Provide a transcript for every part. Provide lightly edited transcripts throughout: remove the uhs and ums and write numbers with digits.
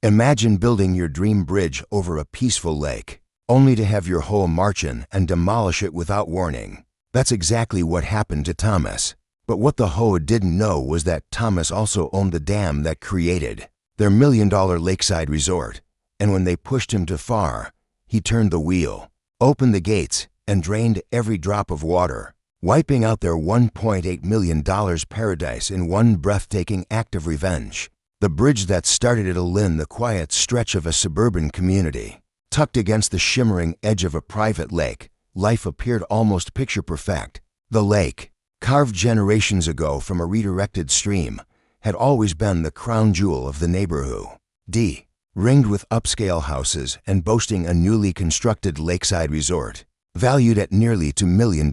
Imagine building your dream bridge over a peaceful lake, only to have your HOA march in and demolish it without warning. That's exactly what happened to Thomas. But what the HOA didn't know was that Thomas also owned the dam that created their million-dollar lakeside resort. And when they pushed him too far, he turned the wheel, opened the gates, and drained every drop of water, wiping out their $1.8 million paradise in one breathtaking act of revenge. The bridge that started at the quiet stretch of a suburban community, tucked against the shimmering edge of a private lake, life appeared almost picture-perfect. The lake, carved generations ago from a redirected stream, had always been the crown jewel of the neighborhood. Ringed with upscale houses and boasting a newly constructed lakeside resort, valued at nearly $2 million.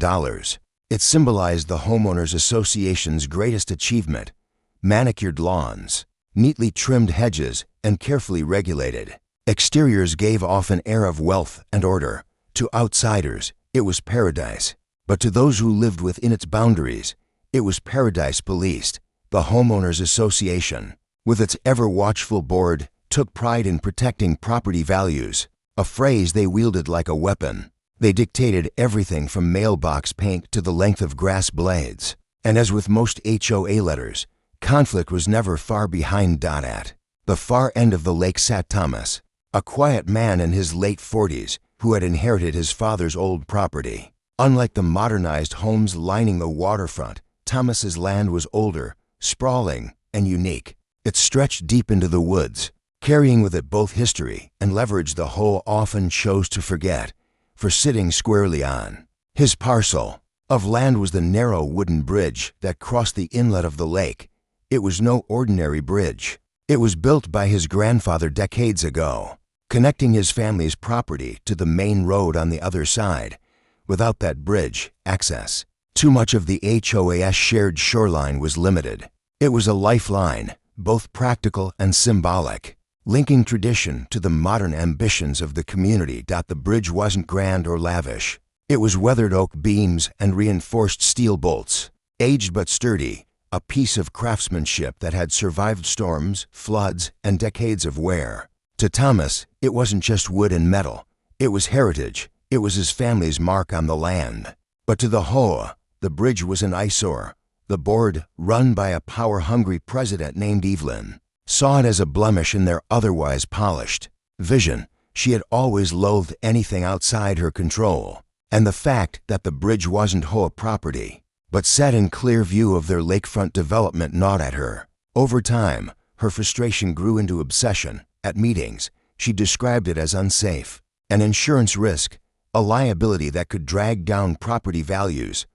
It symbolized the homeowners association's greatest achievement: manicured lawns, neatly trimmed hedges, and carefully regulated exteriors gave off an air of wealth and order. To outsiders, it was paradise. But to those who lived within its boundaries, it was paradise policed. The Homeowners Association, with its ever-watchful board, took pride in protecting property values, a phrase they wielded like a weapon. They dictated everything from mailbox paint to the length of grass blades. And as with most HOA letters, conflict was never far behind. At the far end of the lake sat Thomas, a quiet man in his late 40s who had inherited his father's old property. Unlike the modernized homes lining the waterfront, Thomas's land was older, sprawling, and unique. It stretched deep into the woods, carrying with it both history and leverage the HOA often chose to forget, for sitting squarely on his parcel of land was the narrow wooden bridge that crossed the inlet of the lake. It was no ordinary bridge. It was built by his grandfather decades ago, connecting his family's property to the main road on the other side. Without that bridge, access too much of the HOA's shared shoreline was limited. It was a lifeline, both practical and symbolic, linking tradition to the modern ambitions of the community. The bridge wasn't grand or lavish. It was weathered oak beams and reinforced steel bolts, aged but sturdy, a piece of craftsmanship that had survived storms, floods, and decades of wear. To Thomas, it wasn't just wood and metal. It was heritage. It was his family's mark on the land. But to the HOA, the bridge was an eyesore. The board, run by a power-hungry president named Evelyn, saw it as a blemish in their otherwise polished vision. She had always loathed anything outside her control, and the fact that the bridge wasn't HOA property, but set in clear view of their lakefront development, gnawed at her. Over time, her frustration grew into obsession. At meetings, she described it as unsafe, an insurance risk, a liability that could drag down property values.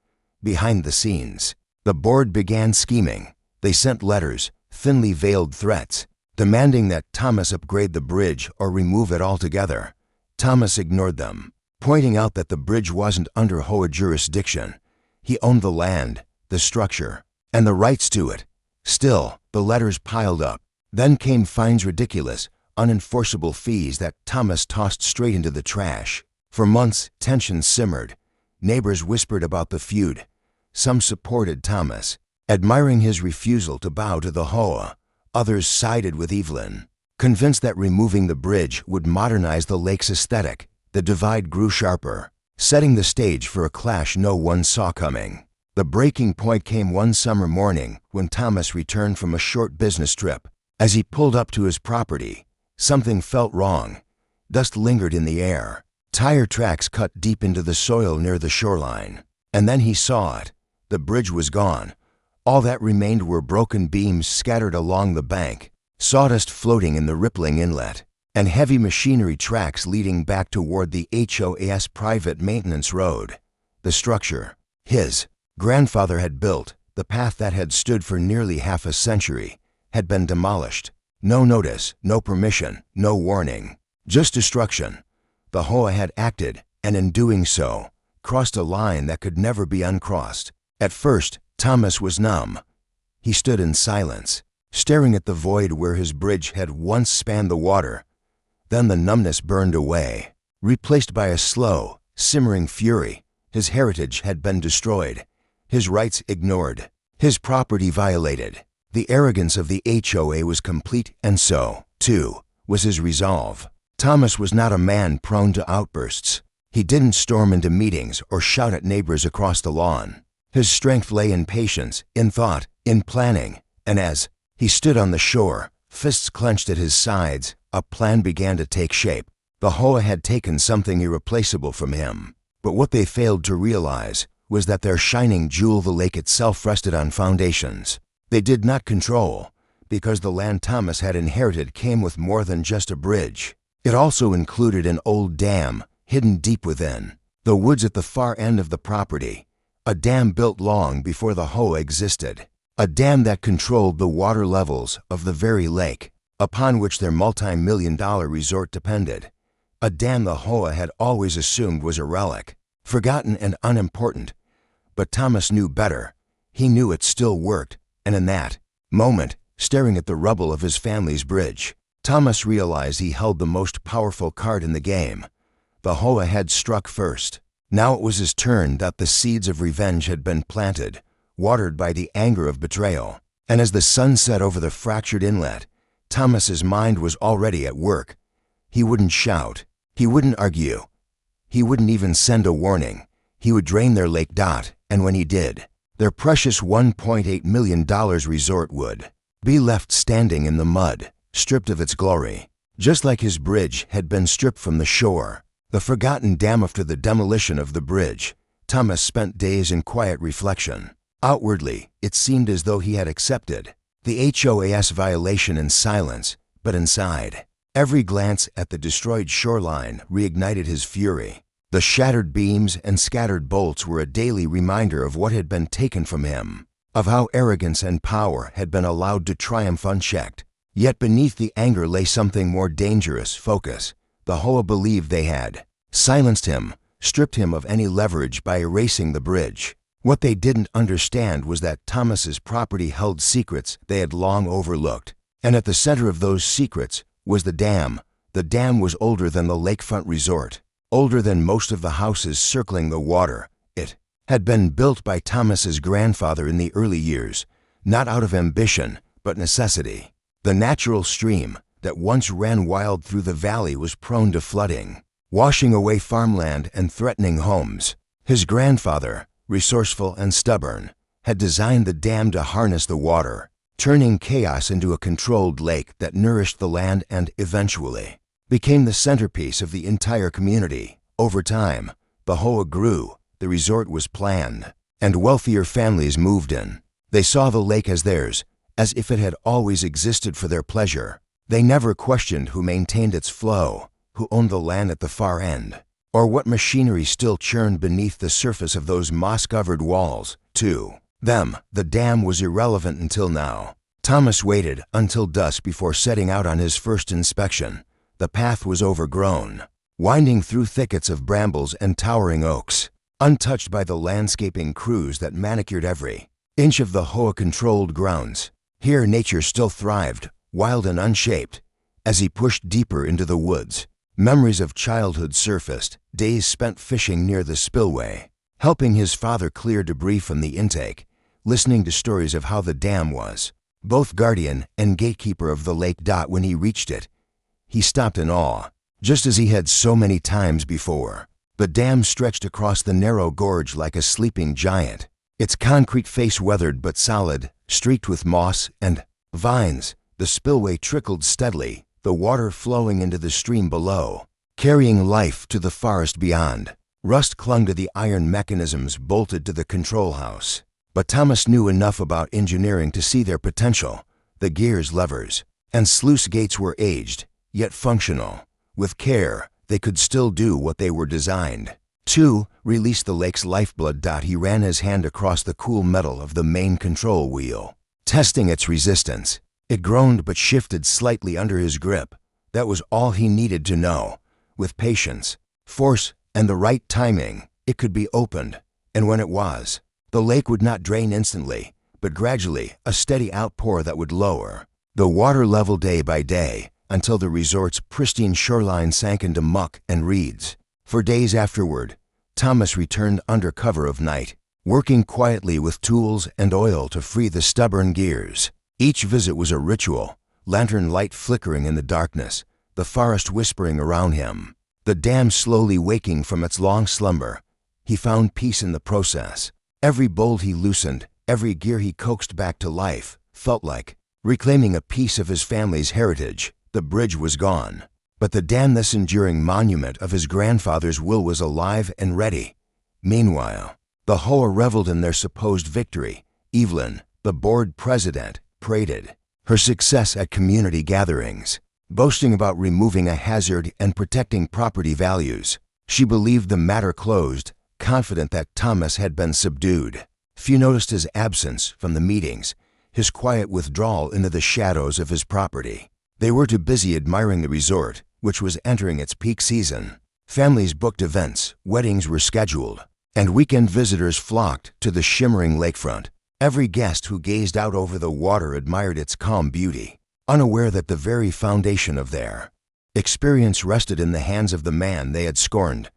Behind the scenes, the board began scheming. They sent letters, thinly veiled threats, demanding that Thomas upgrade the bridge or remove it altogether. Thomas ignored them, pointing out that the bridge wasn't under HOA jurisdiction. He owned the land, the structure, and the rights to it. Still, the letters piled up. Then came fines, ridiculous, unenforceable fees that Thomas tossed straight into the trash. For months, tension simmered. Neighbors whispered about the feud. Some supported Thomas, admiring his refusal to bow to the HOA. Others sided with Evelyn, convinced that removing the bridge would modernize the lake's aesthetic. The divide grew sharper, setting the stage for a clash no one saw coming. The breaking point came one summer morning when Thomas returned from a short business trip. As he pulled up to his property, something felt wrong. Dust lingered in the air. Tire tracks cut deep into the soil near the shoreline. And then he saw it. The bridge was gone. All that remained were broken beams scattered along the bank, sawdust floating in the rippling inlet, and heavy machinery tracks leading back toward the HOA's private maintenance road. The structure his grandfather had built, the path that had stood for nearly half a century, had been demolished. No notice, no permission, no warning, just destruction. The HOA had acted, and in doing so, crossed a line that could never be uncrossed. At first, Thomas was numb. He stood in silence, staring at the void where his bridge had once spanned the water. Then the numbness burned away, replaced by a slow, simmering fury. His heritage had been destroyed, his rights ignored, his property violated. The arrogance of the HOA was complete, and so, too, was his resolve. Thomas was not a man prone to outbursts. He didn't storm into meetings or shout at neighbors across the lawn. His strength lay in patience, in thought, in planning, and as he stood on the shore, fists clenched at his sides, a plan began to take shape. The HOA had taken something irreplaceable from him, but what they failed to realize was that their shining jewel, the lake itself, rested on foundations they did not control, because the land Thomas had inherited came with more than just a bridge. It also included an old dam hidden deep within the woods at the far end of the property, a dam built long before the HOA existed, a dam that controlled the water levels of the very lake upon which their multi-million-dollar resort depended, a dam the HOA had always assumed was a relic, forgotten and unimportant. But Thomas knew better. He knew it still worked, and in that moment, staring at the rubble of his family's bridge, Thomas realized he held the most powerful card in the game. The HOA had struck first. Now it was his turn. That the seeds of revenge had been planted, watered by the anger of betrayal. And as the sun set over the fractured inlet, Thomas's mind was already at work. He wouldn't shout. He wouldn't argue. He wouldn't even send a warning. He would drain their lake. And when he did, their precious $1.8 million resort would be left standing in the mud, stripped of its glory, just like his bridge had been stripped from the shore. The forgotten dam. After the demolition of the bridge, Thomas spent days in quiet reflection. Outwardly, it seemed as though he had accepted the HOA's violation in silence, but inside, every glance at the destroyed shoreline reignited his fury. The shattered beams and scattered bolts were a daily reminder of what had been taken from him, of how arrogance and power had been allowed to triumph unchecked. Yet beneath the anger lay something more dangerous: focus. The HOA believed they had silenced him, stripped him of any leverage by erasing the bridge. What they didn't understand was that Thomas's property held secrets they had long overlooked, and at the center of those secrets was the dam. The dam was older than the lakefront resort, older than most of the houses circling the water. It had been built by Thomas's grandfather in the early years, not out of ambition, but necessity. The natural stream that once ran wild through the valley was prone to flooding, washing away farmland and threatening homes. His grandfather, resourceful and stubborn, had designed the dam to harness the water, turning chaos into a controlled lake that nourished the land and, eventually, became the centerpiece of the entire community. Over time, the HOA grew, the resort was planned, and wealthier families moved in. They saw the lake as theirs, as if it had always existed for their pleasure. They never questioned who maintained its flow, who owned the land at the far end, or what machinery still churned beneath the surface of those moss-covered walls. To them, the dam was irrelevant until now. Thomas waited until dusk before setting out on his first inspection. The path was overgrown, winding through thickets of brambles and towering oaks, untouched by the landscaping crews that manicured every inch of the HOA-controlled grounds. Here nature still thrived, wild and unshaped. As he pushed deeper into the woods, memories of childhood surfaced, days spent fishing near the spillway, helping his father clear debris from the intake, listening to stories of how the dam was both guardian and gatekeeper of the lake. When he reached it, he stopped in awe, just as he had so many times before. The dam stretched across the narrow gorge like a sleeping giant, its concrete face weathered but solid, streaked with moss and vines. The spillway trickled steadily, the water flowing into the stream below, carrying life to the forest beyond. Rust clung to the iron mechanisms bolted to the control house, but Thomas knew enough about engineering to see their potential. The gears, levers, and sluice gates were aged, yet functional. With care, they could still do what they were designed to: release the lake's lifeblood. He ran his hand across the cool metal of the main control wheel, testing its resistance. It groaned but shifted slightly under his grip. That was all he needed to know. With patience, force, and the right timing, it could be opened. And when it was, the lake would not drain instantly, but gradually, a steady outpour that would lower the water level day by day until the resort's pristine shoreline sank into muck and reeds. For days afterward, Thomas returned under cover of night, working quietly with tools and oil to free the stubborn gears. Each visit was a ritual, lantern light flickering in the darkness, the forest whispering around him, the dam slowly waking from its long slumber. He found peace in the process. Every bolt he loosened, every gear he coaxed back to life, felt like reclaiming a piece of his family's heritage. The bridge was gone, but the dam, this enduring monument of his grandfather's will, was alive and ready. Meanwhile, the HOA reveled in their supposed victory. Evelyn, the board president, paraded her success at community gatherings, boasting about removing a hazard and protecting property values. She believed the matter closed, confident that Thomas had been subdued. Few noticed his absence from the meetings, his quiet withdrawal into the shadows of his property. They were too busy admiring the resort, which was entering its peak season. Families booked events, weddings were scheduled, and weekend visitors flocked to the shimmering lakefront. Every guest who gazed out over the water admired its calm beauty, unaware that the very foundation of their experience rested in the hands of the man they had scorned.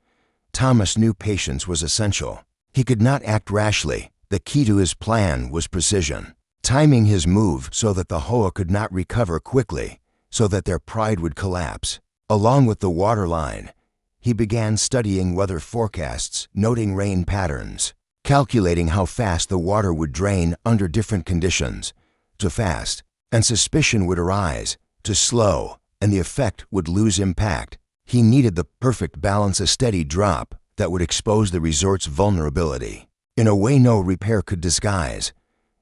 Thomas knew patience was essential. He could not act rashly. The key to his plan was precision, timing his move so that the HOA could not recover quickly, so that their pride would collapse. Along with the water line, he began studying weather forecasts, noting rain patterns, calculating how fast the water would drain under different conditions. Too fast, and suspicion would arise. Too slow, and the effect would lose impact. He needed the perfect balance, a steady drop that would expose the resort's vulnerability in a way no repair could disguise.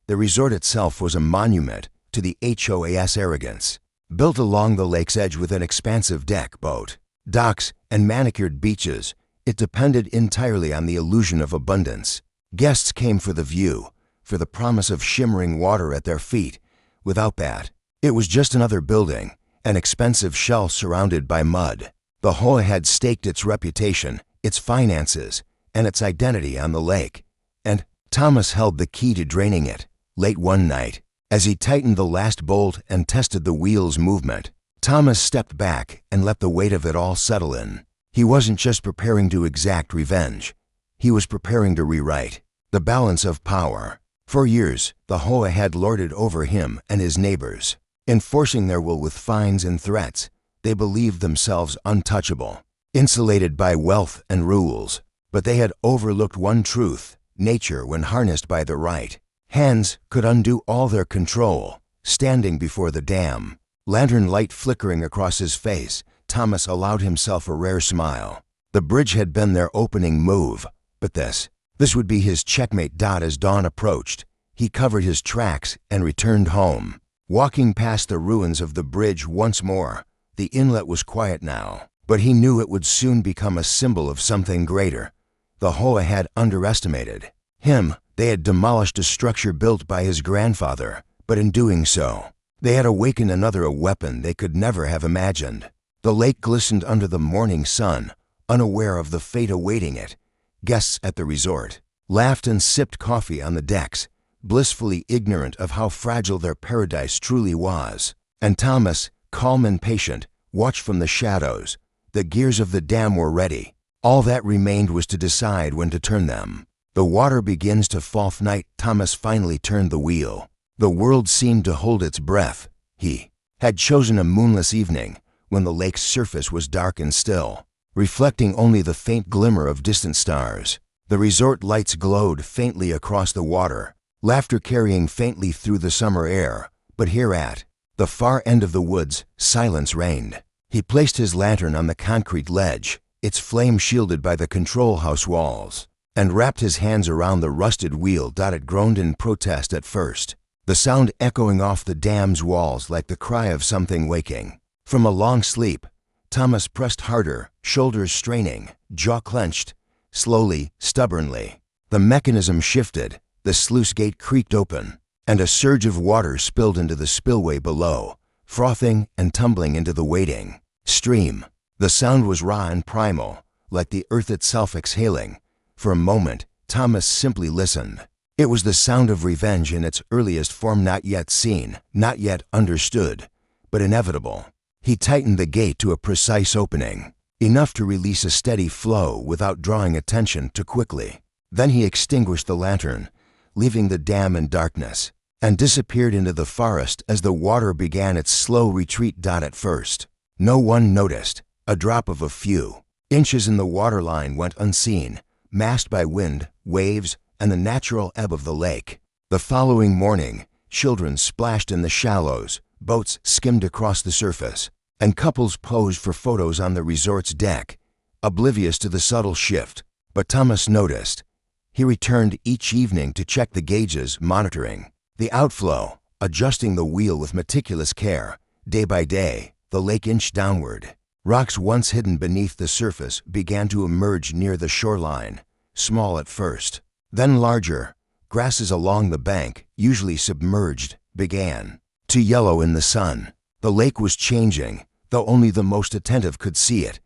The resort itself was a monument to the HOA's arrogance. Built along the lake's edge with an expansive deck, boat docks, and manicured beaches, it depended entirely on the illusion of abundance. Guests came for the view, for the promise of shimmering water at their feet. Without that, it was just another building, an expensive shell surrounded by mud. The HOA had staked its reputation, its finances, and its identity on the lake, and Thomas held the key to draining it. Late one night, as he tightened the last bolt and tested the wheel's movement, Thomas stepped back and let the weight of it all settle in. He wasn't just preparing to exact revenge. He was preparing to rewrite the balance of power. For years, the HOA had lorded over him and his neighbors, enforcing their will with fines and threats. They believed themselves untouchable, insulated by wealth and rules. But they had overlooked one truth: nature, when harnessed by the right hands, could undo all their control. Standing before the dam, lantern light flickering across his face, Thomas allowed himself a rare smile. The bridge had been their opening move, but this would be his checkmate. As dawn approached, he covered his tracks and returned home, walking past the ruins of the bridge once more. The inlet was quiet now, but he knew it would soon become a symbol of something greater. The HOA had underestimated him. They had demolished a structure built by his grandfather, but in doing so, they had awakened a weapon they could never have imagined. The lake glistened under the morning sun, unaware of the fate awaiting it. Guests at the resort laughed and sipped coffee on the decks, blissfully ignorant of how fragile their paradise truly was. And Thomas, calm and patient, watched from the shadows. The gears of the dam were ready. All that remained was to decide when to turn them. The water begins to fall. Night. Thomas finally turned the wheel. The world seemed to hold its breath. He had chosen a moonless evening, when the lake's surface was dark and still, reflecting only the faint glimmer of distant stars. The resort lights glowed faintly across the water, laughter carrying faintly through the summer air. But here at the far end of the woods, silence reigned. He placed his lantern on the concrete ledge, its flame shielded by the control house walls, and wrapped his hands around the rusted wheel. It groaned in protest at first, the sound echoing off the dam's walls like the cry of something waking from a long sleep. Thomas pressed harder, shoulders straining, jaw clenched. Slowly, stubbornly, the mechanism shifted, the sluice gate creaked open, and a surge of water spilled into the spillway below, frothing and tumbling into the waiting stream. The sound was raw and primal, like the earth itself exhaling. For a moment, Thomas simply listened. It was the sound of revenge in its earliest form, not yet seen, not yet understood, but inevitable. He tightened the gate to a precise opening, enough to release a steady flow without drawing attention too quickly. Then he extinguished the lantern, leaving the dam in darkness, and disappeared into the forest as the water began its slow retreat. At first, No one noticed. A drop of a few inches in the waterline went unseen, masked by wind, waves, and the natural ebb of the lake. The following morning, children splashed in the shallows, boats skimmed across the surface, and couples posed for photos on the resort's deck, oblivious to the subtle shift. But Thomas noticed. He returned each evening to check the gauges, monitoring the outflow, adjusting the wheel with meticulous care. Day by day, the lake inched downward. Rocks once hidden beneath the surface began to emerge near the shoreline, small at first, then larger. Grasses along the bank, usually submerged, began to yellow in the sun. The lake was changing, though only the most attentive could see it.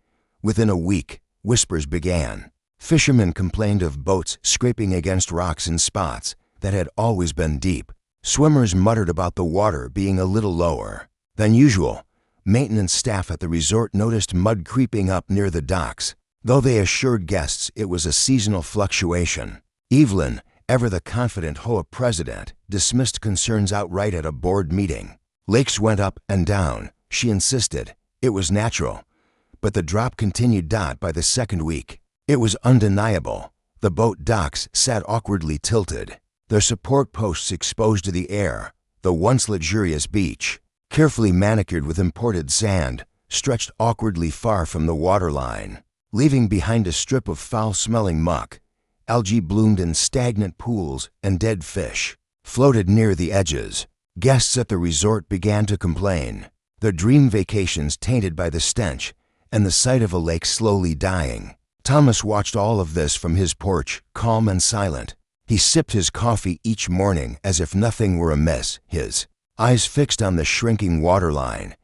Within a week, whispers began. Fishermen complained of boats scraping against rocks in spots that had always been deep. Swimmers muttered about the water being a little lower than usual. Maintenance staff at the resort noticed mud creeping up near the docks, though they assured guests it was a seasonal fluctuation. Evelyn, ever the confident HOA president, dismissed concerns outright at a board meeting. Lakes went up and down, she insisted. It was natural. But the drop continued. By the second week, it was undeniable. The boat docks sat awkwardly tilted, their support posts exposed to the air. The once luxurious beach, carefully manicured with imported sand, stretched awkwardly far from the waterline, leaving behind a strip of foul-smelling muck. Algae bloomed in stagnant pools, and dead fish floated near the edges. Guests at the resort began to complain, their dream vacations tainted by the stench and the sight of a lake slowly dying. Thomas watched all of this from his porch, calm and silent. He sipped his coffee each morning as if nothing were amiss, his eyes fixed on the shrinking waterline.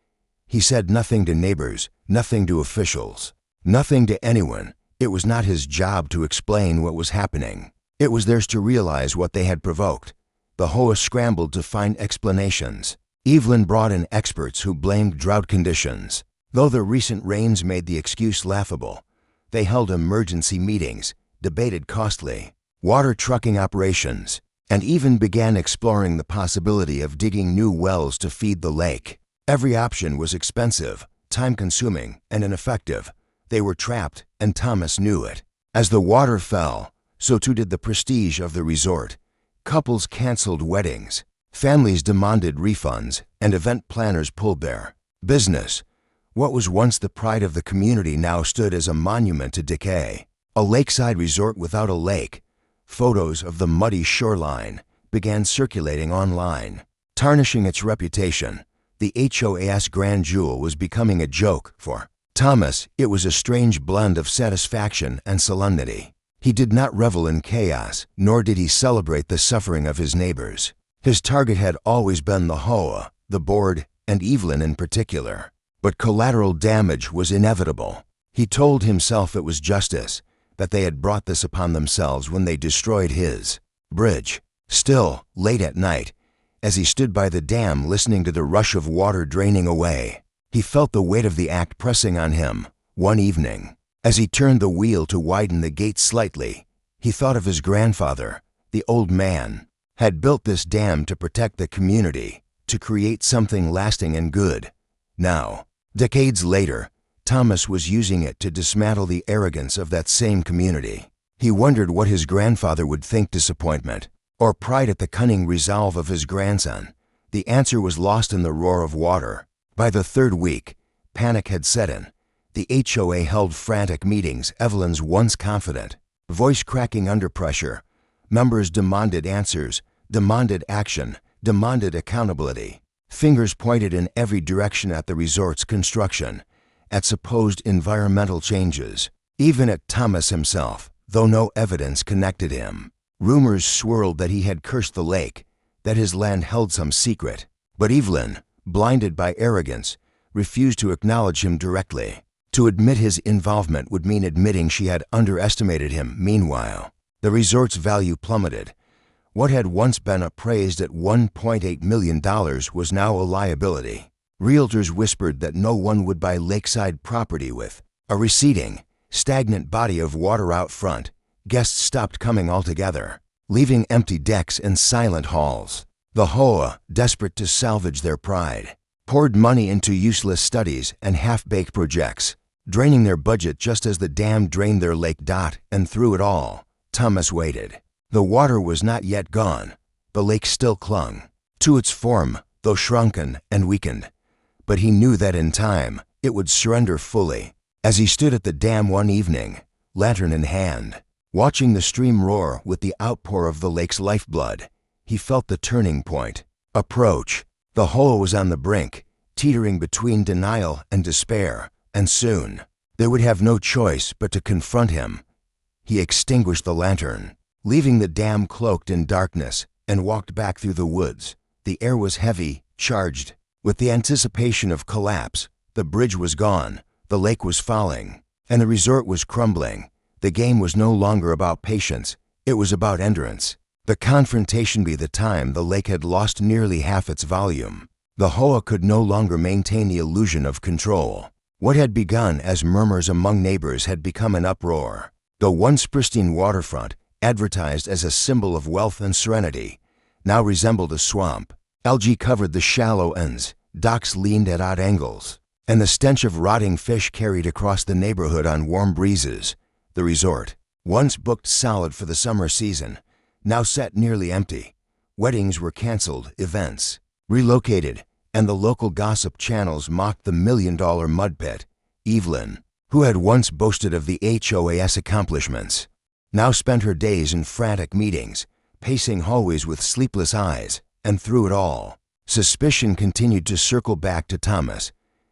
He said nothing to neighbors, nothing to officials, nothing to anyone. It was not his job to explain what was happening. It was theirs to realize what they had provoked. The HOA scrambled to find explanations. Evelyn brought in experts who blamed drought conditions. Though the recent rains made the excuse laughable, they held emergency meetings, debated costly water trucking operations, and even began exploring the possibility of digging new wells to feed the lake. Every option was expensive, time-consuming, and ineffective. They were trapped, and Thomas knew it. As the water fell, so too did the prestige of the resort. Couples canceled weddings, families demanded refunds, and event planners pulled their business. What was once the pride of the community now stood as a monument to decay. A lakeside resort without a lake. Photos of the muddy shoreline began circulating online, tarnishing its reputation. The HOA's grand jewel was becoming a joke. For Thomas, it was a strange blend of satisfaction and solemnity. He did not revel in chaos, nor did he celebrate the suffering of his neighbors. His target had always been the HOA, the board, and Evelyn in particular. But collateral damage was inevitable. He told himself it was justice, that they had brought this upon themselves when they destroyed his bridge. Still, late at night, as he stood by the dam listening to the rush of water draining away, he felt the weight of the act pressing on him. One evening, as he turned the wheel to widen the gate slightly, he thought of his grandfather. The old man had built this dam to protect the community, to create something lasting and good. Now, decades later, Thomas was using it to dismantle the arrogance of that same community. He wondered what his grandfather would think: disappointment, or pride at the cunning resolve of his grandson. The answer was lost in the roar of water. By the third week, panic had set in. The HOA held frantic meetings, Evelyn's once confident voice cracking under pressure. Members demanded answers, demanded action, demanded accountability. Fingers pointed in every direction at the resort's construction, at supposed environmental changes, even at Thomas himself, though no evidence connected him. Rumors swirled that he had cursed the lake, that his land held some secret. But Evelyn, blinded by arrogance, refused to acknowledge him directly. To admit his involvement would mean admitting she had underestimated him. Meanwhile, the resort's value plummeted. What had once been appraised at $1.8 million was now a liability. Realtors whispered that no one would buy lakeside property with a receding, stagnant body of water out front. Guests stopped coming altogether, leaving empty decks and silent halls. The HOA, desperate to salvage their pride, poured money into useless studies and half-baked projects, draining their budget just as the dam drained their lake. And through it all, Thomas waited. The water was not yet gone. The lake still clung to its form, though shrunken and weakened. But he knew that in time, it would surrender fully. As he stood at the dam one evening, lantern in hand, watching the stream roar with the outpour of the lake's lifeblood, he felt the turning point approach. The HOA was on the brink, teetering between denial and despair, and soon, they would have no choice but to confront him. He extinguished the lantern, leaving the dam cloaked in darkness, and walked back through the woods. The air was heavy, charged with the anticipation of collapse. The bridge was gone, the lake was falling, and the resort was crumbling. The game was no longer about patience, it was about endurance. The confrontation by the time the lake had lost nearly half its volume. The HOA could no longer maintain the illusion of control. What had begun as murmurs among neighbors had become an uproar. The once pristine waterfront, advertised as a symbol of wealth and serenity, now resembled a swamp. Algae covered the shallow ends, docks leaned at odd angles, and the stench of rotting fish carried across the neighborhood on warm breezes. The resort, once booked solid for the summer season, now sat nearly empty. Weddings were canceled, events relocated, and the local gossip channels mocked the million-dollar mud pit. Evelyn, who had once boasted of the HOA's accomplishments, now spent her days in frantic meetings, pacing hallways with sleepless eyes. And through it all, suspicion continued to circle back to Thomas.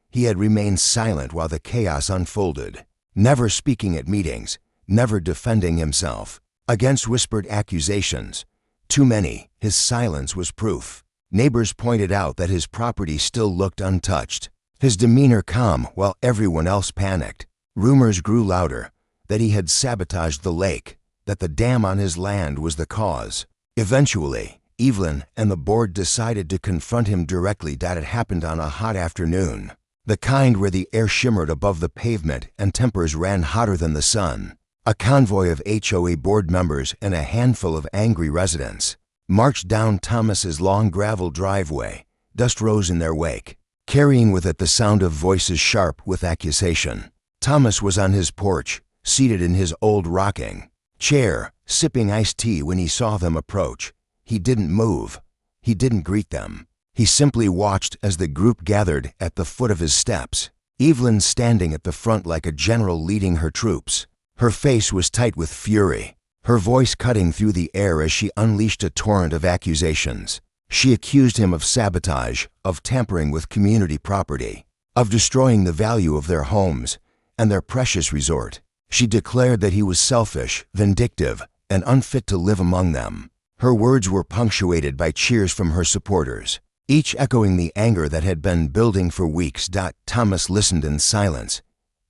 He had remained silent while the chaos unfolded, never speaking at meetings, never defending himself against whispered accusations. Too many, his silence was proof. Neighbors pointed out that his property still looked untouched, his demeanor calm while everyone else panicked. Rumors grew louder that he had sabotaged the lake, that the dam on his land was the cause. Eventually, Evelyn and the board decided to confront him directly. It happened on a hot afternoon, the kind where the air shimmered above the pavement and tempers ran hotter than the sun. A convoy of HOA board members and a handful of angry residents marched down Thomas's long gravel driveway. Dust rose in their wake, carrying with it the sound of voices sharp with accusation. Thomas was on his porch, seated in his old rocking chair, sipping iced tea when he saw them approach. He didn't move. He didn't greet them. He simply watched as the group gathered at the foot of his steps. Evelyn standing at the front like a general leading her troops. Her face was tight with fury, her voice cutting through the air as she unleashed a torrent of accusations. She accused him of sabotage, of tampering with community property, of destroying the value of their homes and their precious resort. She declared that he was selfish, vindictive, and unfit to live among them. Her words were punctuated by cheers from her supporters, each echoing the anger that had been building for weeks. Thomas listened in silence.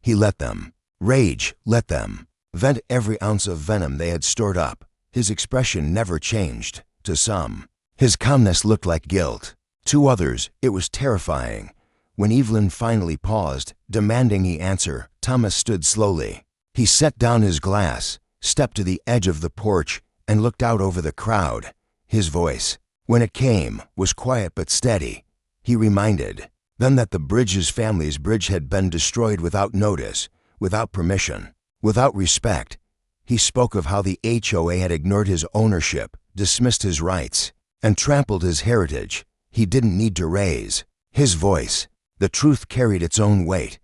He let them rage, let them vent every ounce of venom they had stored up. His expression never changed. To some, his calmness looked like guilt. To others, it was terrifying. When Evelyn finally paused, demanding he answer, Thomas stood slowly. He set down his glass, stepped to the edge of the porch, and looked out over the crowd. His voice, when it came, was quiet but steady. He reminded them that the Bridges family's bridge had been destroyed without notice, without permission, without respect. He spoke of how the HOA had ignored his ownership, dismissed his rights, and trampled his heritage. He didn't need to raise his voice. The truth carried its own weight.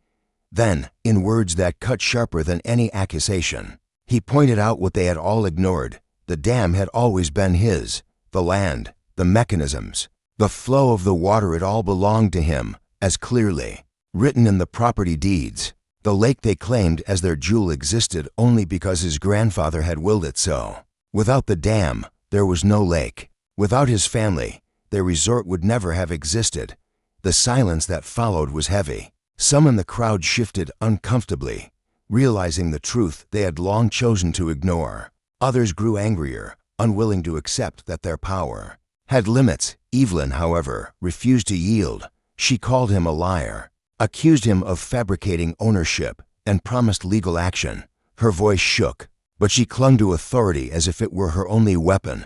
Then, in words that cut sharper than any accusation, he pointed out what they had all ignored. The dam had always been his. The land, the mechanisms, the flow of the water, it all belonged to him, as clearly written in the property deeds. The lake they claimed as their jewel existed only because his grandfather had willed it so. Without the dam, there was no lake. Without his family, their resort would never have existed. The silence that followed was heavy. Some in the crowd shifted uncomfortably, realizing the truth they had long chosen to ignore. Others grew angrier, unwilling to accept that their power had limits. Evelyn, however, refused to yield. She called him a liar, accused him of fabricating ownership, and promised legal action. Her voice shook, but she clung to authority as if it were her only weapon.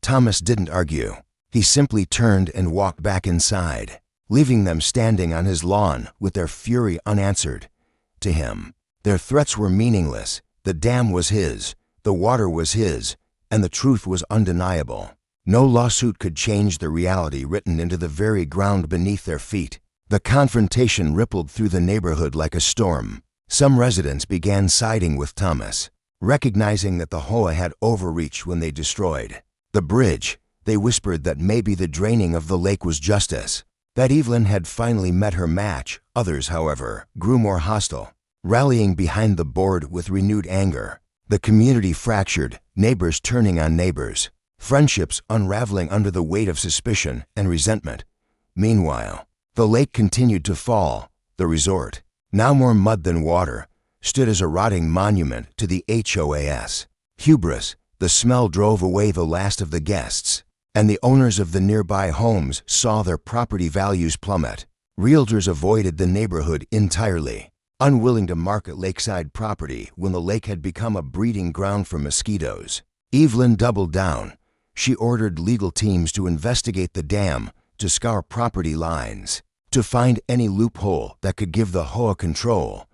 Thomas didn't argue. He simply turned and walked back inside. leaving them standing on his lawn with their fury unanswered. To him, their threats were meaningless. The dam was his, the water was his, and the truth was undeniable. No lawsuit could change the reality written into the very ground beneath their feet. The confrontation rippled through the neighborhood like a storm. Some residents began siding with Thomas, recognizing that the HOA had overreached when they destroyed the bridge. They whispered that maybe the draining of the lake was justice, that Evelyn had finally met her match. Others, however, grew more hostile, rallying behind the board with renewed anger. The community fractured, neighbors turning on neighbors, friendships unraveling under the weight of suspicion and resentment. Meanwhile, the lake continued to fall. The resort, now more mud than water, stood as a rotting monument to the HOA's hubris. The smell drove away the last of the guests, and the owners of the nearby homes saw their property values plummet. Realtors avoided the neighborhood entirely, unwilling to market lakeside property when the lake had become a breeding ground for mosquitoes. Evelyn doubled down. She ordered legal teams to investigate the dam, to scour property lines, to find any loophole that could give the HOA control.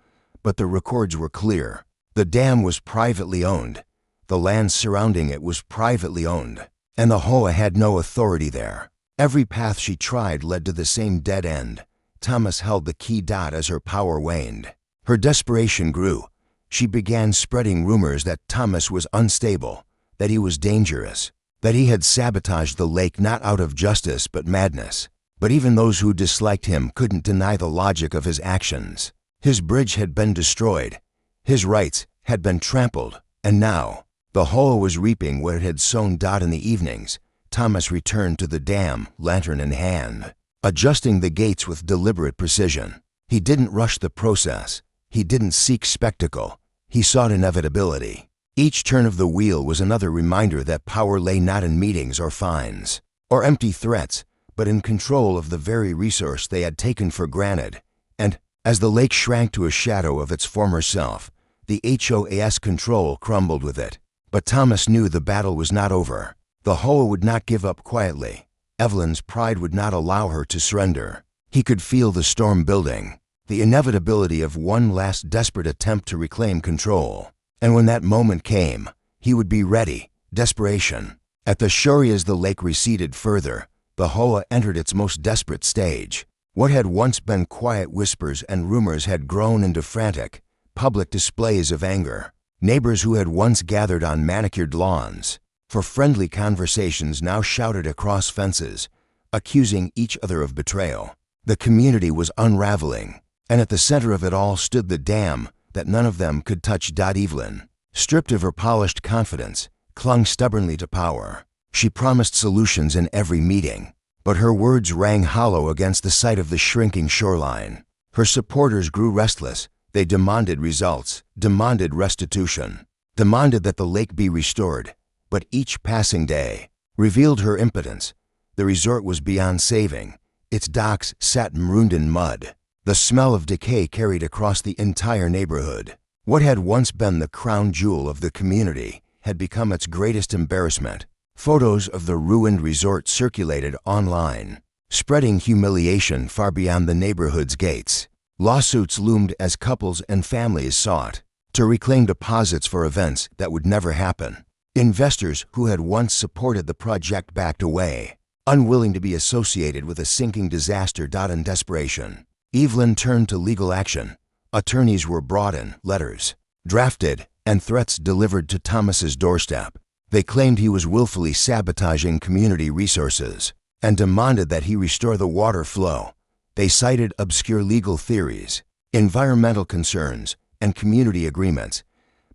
But the records were clear. The dam was privately owned. The land surrounding it was privately owned, and the HOA had no authority there. Every path she tried led to the same dead end. Thomas held the key dot as her power waned. Her desperation grew. She began spreading rumors that Thomas was unstable, that he was dangerous, that he had sabotaged the lake not out of justice but madness. But even those who disliked him couldn't deny the logic of his actions. His bridge had been destroyed. His rights had been trampled. And now, the HOA was reaping what it had sown. In the evenings, Thomas returned to the dam, lantern in hand, adjusting the gates with deliberate precision. He didn't rush the process. He didn't seek spectacle. He sought inevitability. Each turn of the wheel was another reminder that power lay not in meetings or fines, or empty threats, but in control of the very resource they had taken for granted. And, as the lake shrank to a shadow of its former self, the HOA's control crumbled with it. But Thomas knew the battle was not over. The HOA would not give up quietly. Evelyn's pride would not allow her to surrender. He could feel the storm building, the inevitability of one last desperate attempt to reclaim control. And when that moment came, he would be ready. Desperation. At the shore, as the lake receded further, the HOA entered its most desperate stage. What had once been quiet whispers and rumors had grown into frantic, public displays of anger. Neighbors who had once gathered on manicured lawns for friendly conversations now shouted across fences, accusing each other of betrayal. The community was unraveling, and at the center of it all stood the dam that none of them could touch. Evelyn, stripped of her polished confidence, clung stubbornly to power. She promised solutions in every meeting, but her words rang hollow against the sight of the shrinking shoreline. Her supporters grew restless. They demanded results, demanded restitution, demanded that the lake be restored. But each passing day revealed her impotence. The resort was beyond saving. Its docks sat marooned in mud. The smell of decay carried across the entire neighborhood. What had once been the crown jewel of the community had become its greatest embarrassment. Photos of the ruined resort circulated online, spreading humiliation far beyond the neighborhood's gates. Lawsuits loomed as couples and families sought to reclaim deposits for events that would never happen. Investors who had once supported the project backed away, unwilling to be associated with a sinking disaster. In desperation, Evelyn turned to legal action. Attorneys were brought in, letters drafted, and threats delivered to Thomas's doorstep. They claimed he was willfully sabotaging community resources and demanded that he restore the water flow. They cited obscure legal theories, environmental concerns, and community agreements,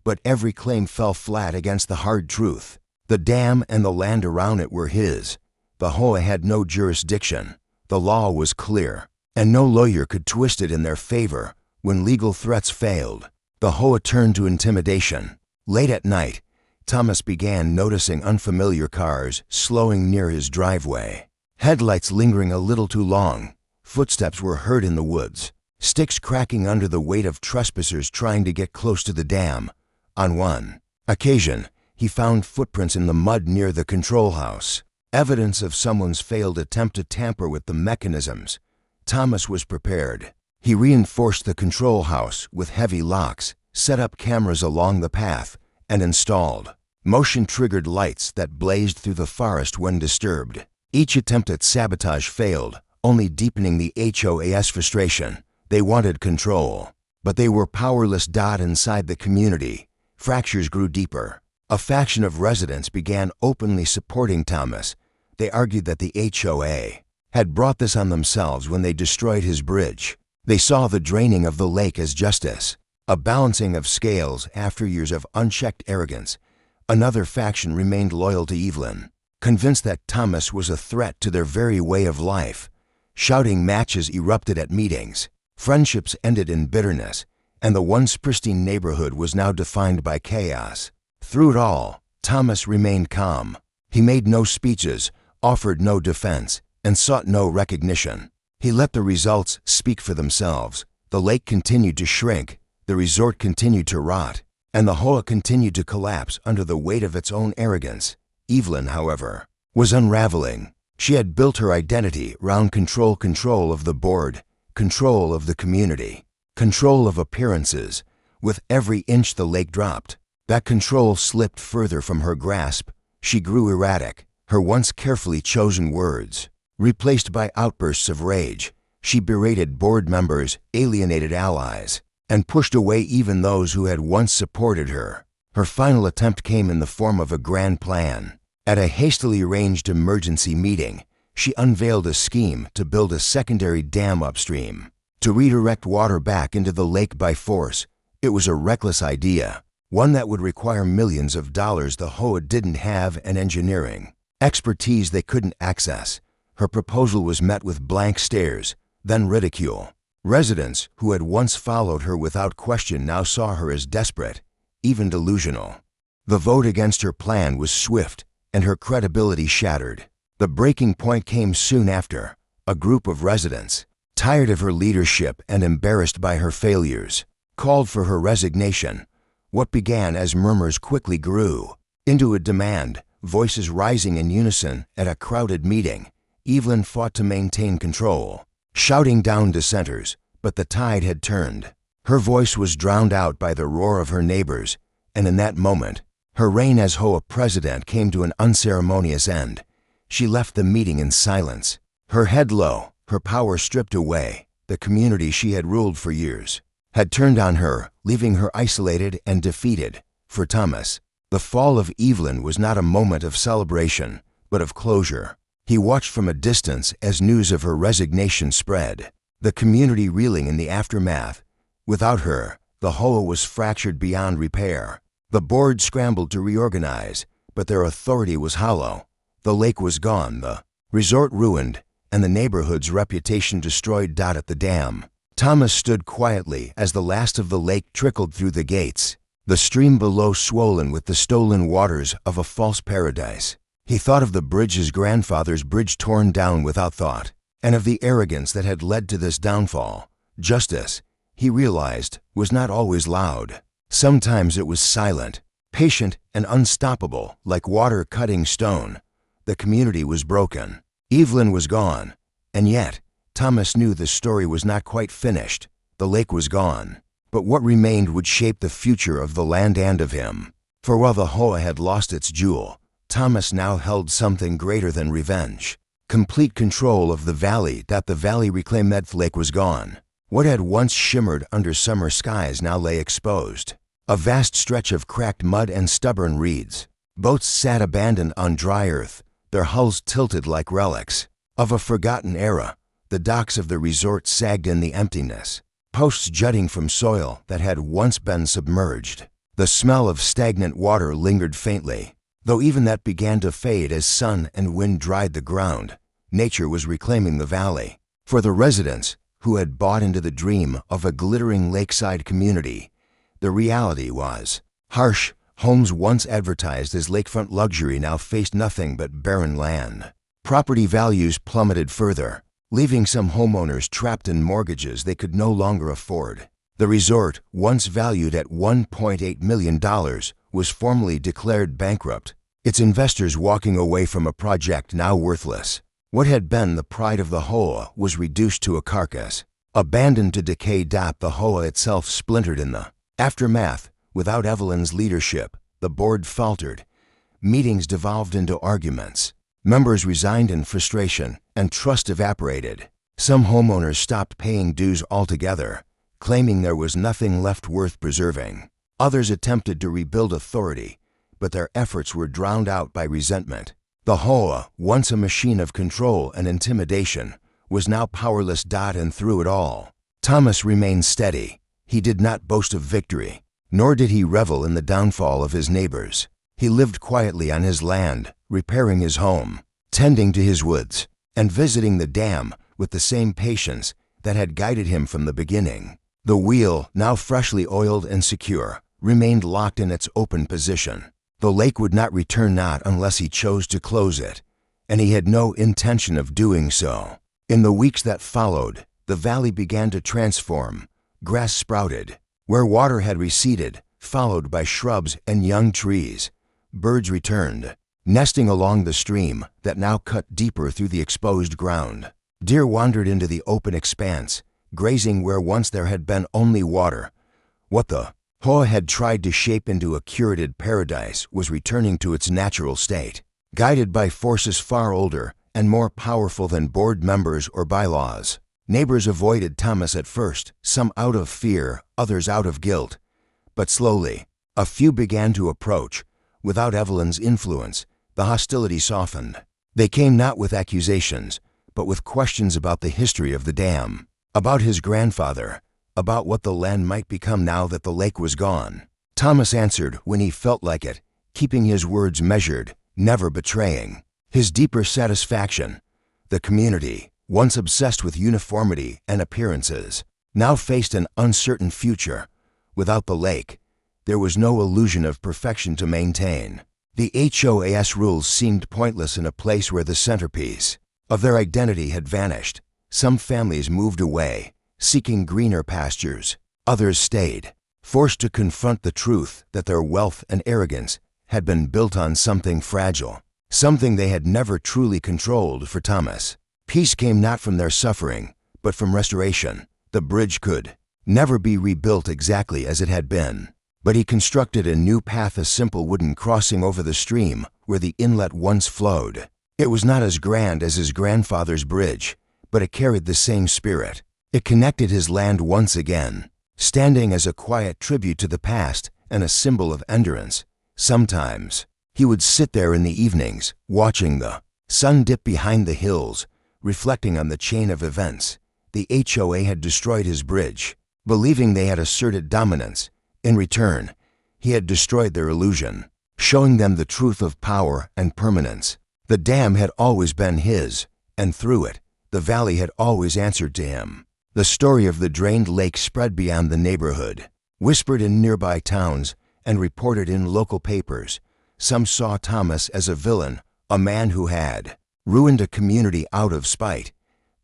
but every claim fell flat against the hard truth. The dam and the land around it were his. The HOA had no jurisdiction. The law was clear, and no lawyer could twist it in their favor. When legal threats failed, the HOA turned to intimidation. Late at night, Thomas began noticing unfamiliar cars slowing near his driveway, headlights lingering a little too long. Footsteps were heard in the woods, sticks cracking under the weight of trespassers trying to get close to the dam. On one occasion, he found footprints in the mud near the control house, evidence of someone's failed attempt to tamper with the mechanisms. Thomas was prepared. He reinforced the control house with heavy locks, set up cameras along the path, and installed motion-triggered lights that blazed through the forest when disturbed. Each attempt at sabotage failed, only deepening the HOA's frustration. They wanted control, but they were powerless. Inside the community, fractures grew deeper. A faction of residents began openly supporting Thomas. They argued that the HOA had brought this on themselves when they destroyed his bridge. They saw the draining of the lake as justice, a balancing of scales after years of unchecked arrogance. Another faction remained loyal to Evelyn, convinced that Thomas was a threat to their very way of life. Shouting matches erupted at meetings. Friendships ended in bitterness, and the once pristine neighborhood was now defined by chaos. Through it all, Thomas remained calm. He made no speeches, offered no defense, and sought no recognition. He let the results speak for themselves. The lake continued to shrink, the resort continued to rot, and the HOA continued to collapse under the weight of its own arrogance. Evelyn, however, was unraveling. She had built her identity around control of the board, control of the community, control of appearances. With every inch the lake dropped, that control slipped further from her grasp. She grew erratic, her once carefully chosen words replaced by outbursts of rage. She berated board members, alienated allies, and pushed away even those who had once supported her. Her final attempt came in the form of a grand plan. At a hastily arranged emergency meeting, she unveiled a scheme to build a secondary dam upstream, to redirect water back into the lake by force. It was a reckless idea, one that would require millions of dollars the HOA didn't have and engineering expertise they couldn't access. Her proposal was met with blank stares, then ridicule. Residents who had once followed her without question now saw her as desperate, even delusional. The vote against her plan was swift, and her credibility shattered. The breaking point came soon after. A group of residents, tired of her leadership and embarrassed by her failures, called for her resignation. What began as murmurs quickly grew into a demand, voices rising in unison at a crowded meeting. Evelyn fought to maintain control, shouting down dissenters, but the tide had turned. Her voice was drowned out by the roar of her neighbors, and in that moment, her reign as HOA president came to an unceremonious end. She left the meeting in silence, her head low, her power stripped away. The community she had ruled for years had turned on her, leaving her isolated and defeated. For Thomas, the fall of Evelyn was not a moment of celebration, but of closure. He watched from a distance as news of her resignation spread, the community reeling in the aftermath. Without her, the HOA was fractured beyond repair. The board scrambled to reorganize, but their authority was hollow. The lake was gone, the resort ruined, and the neighborhood's reputation destroyed. At the dam, Thomas stood quietly as the last of the lake trickled through the gates, the stream below swollen with the stolen waters of a false paradise. He thought of the bridge his grandfather's bridge torn down without thought, and of the arrogance that had led to this downfall. Justice, he realized, was not always loud. Sometimes it was silent, patient, and unstoppable, like water cutting stone. The community was broken. Evelyn was gone. And yet, Thomas knew the story was not quite finished. The lake was gone. But what remained would shape the future of the land and of him. For while the HOA had lost its jewel, Thomas now held something greater than revenge. Complete control of the valley. The valley reclaimed. That lake was gone. What had once shimmered under summer skies now lay exposed. A vast stretch of cracked mud and stubborn reeds. Boats sat abandoned on dry earth, their hulls tilted like relics of a forgotten era. The docks of the resort sagged in the emptiness, posts jutting from soil that had once been submerged. The smell of stagnant water lingered faintly, though even that began to fade as sun and wind dried the ground. Nature was reclaiming the valley. For the residents who had bought into the dream of a glittering lakeside community, the reality was harsh. Homes once advertised as lakefront luxury now faced nothing but barren land. Property values plummeted further, leaving some homeowners trapped in mortgages they could no longer afford. The resort, once valued at $1.8 million, was formally declared bankrupt, its investors walking away from a project now worthless. What had been the pride of the HOA was reduced to a carcass. Abandoned to decay, the HOA itself splintered in the aftermath. Without Evelyn's leadership, the board faltered. Meetings devolved into arguments. Members resigned in frustration, and trust evaporated. Some homeowners stopped paying dues altogether, claiming there was nothing left worth preserving. Others attempted to rebuild authority, but their efforts were drowned out by resentment. The HOA, once a machine of control and intimidation, was now powerless. And through it all, Thomas remained steady. He did not boast of victory, nor did he revel in the downfall of his neighbors. He lived quietly on his land, repairing his home, tending to his woods, and visiting the dam with the same patience that had guided him from the beginning. The wheel, now freshly oiled and secure, remained locked in its open position. The lake would not return, not unless he chose to close it, and he had no intention of doing so. In the weeks that followed, the valley began to transform. Grass sprouted where water had receded, followed by shrubs and young trees. Birds returned, nesting along the stream that now cut deeper through the exposed ground. Deer wandered into the open expanse, grazing where once there had been only water. What the HOA had tried to shape into a curated paradise was returning to its natural state. Guided by forces far older and more powerful than board members or bylaws, neighbors avoided Thomas at first, some out of fear, others out of guilt. But slowly, a few began to approach. Without Evelyn's influence, the hostility softened. They came not with accusations, but with questions about the history of the dam, about his grandfather, about what the land might become now that the lake was gone. Thomas answered when he felt like it, keeping his words measured, never betraying his deeper satisfaction. The community, once obsessed with uniformity and appearances, now faced an uncertain future. Without the lake, there was no illusion of perfection to maintain. The HOA's rules seemed pointless in a place where the centerpiece of their identity had vanished. Some families moved away, seeking greener pastures. Others stayed, forced to confront the truth that their wealth and arrogance had been built on something fragile, something they had never truly controlled. For Thomas, peace came not from their suffering, but from restoration. The bridge could never be rebuilt exactly as it had been, but he constructed a new path, a simple wooden crossing over the stream where the inlet once flowed. It was not as grand as his grandfather's bridge, but it carried the same spirit. It connected his land once again, standing as a quiet tribute to the past and a symbol of endurance. Sometimes he would sit there in the evenings, watching the sun dip behind the hills, reflecting on the chain of events. The HOA had destroyed his bridge, believing they had asserted dominance. In return, he had destroyed their illusion, showing them the truth of power and permanence. The dam had always been his, and through it, the valley had always answered to him. The story of the drained lake spread beyond the neighborhood, whispered in nearby towns, and reported in local papers. Some saw Thomas as a villain, a man who had ruined a community out of spite.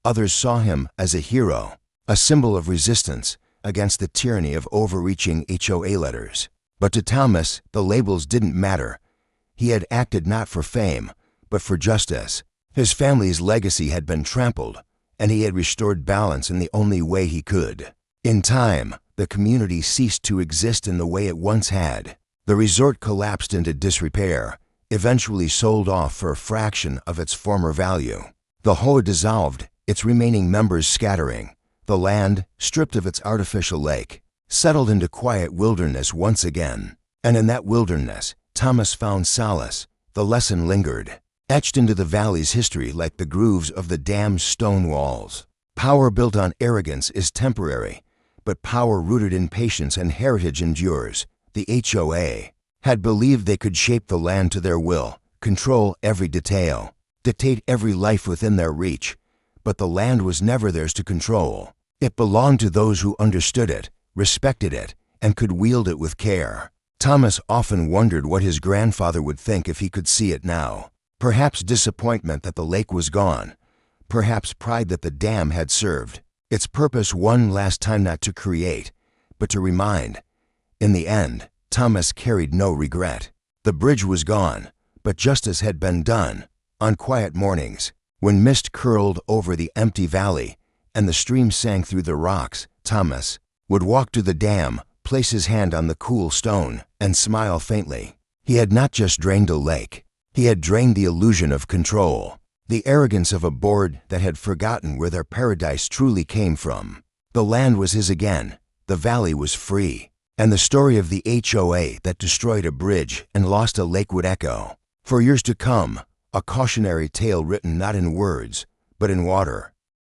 Others saw him as a hero, a symbol of resistance against the tyranny of overreaching HOA letters. But to Thomas, the labels didn't matter. He had acted not for fame, but for justice. His family's legacy had been trampled, and he had restored balance in the only way he could. In time, the community ceased to exist in the way it once had. The resort collapsed into disrepair, eventually sold off for a fraction of its former value. The HOA dissolved, its remaining members scattering. The land, stripped of its artificial lake, settled into quiet wilderness once again. And in that wilderness, Thomas found solace. The lesson lingered, etched into the valley's history like the grooves of the dam's stone walls. Power built on arrogance is temporary, but power rooted in patience and heritage endures. The HOA had believed they could shape the land to their will, control every detail, dictate every life within their reach. But the land was never theirs to control. It belonged to those who understood it, respected it, and could wield it with care. Thomas often wondered what his grandfather would think if he could see it now. Perhaps disappointment that the lake was gone. Perhaps pride that the dam had served its purpose one last time, not to create, but to remind. In the end, Thomas carried no regret. The bridge was gone, but justice had been done. On quiet mornings, When mist curled over the empty valley and the stream sank through the rocks, Thomas would walk to the dam, place his hand on the cool stone, and smile faintly. He had not just drained a lake. He had drained the illusion of control, the arrogance of a board that had forgotten where their paradise truly came from. The land was his again, the valley was free, and the story of the HOA that destroyed a bridge and lost a lake would echo. For years to come, a cautionary tale written not in words, but in water.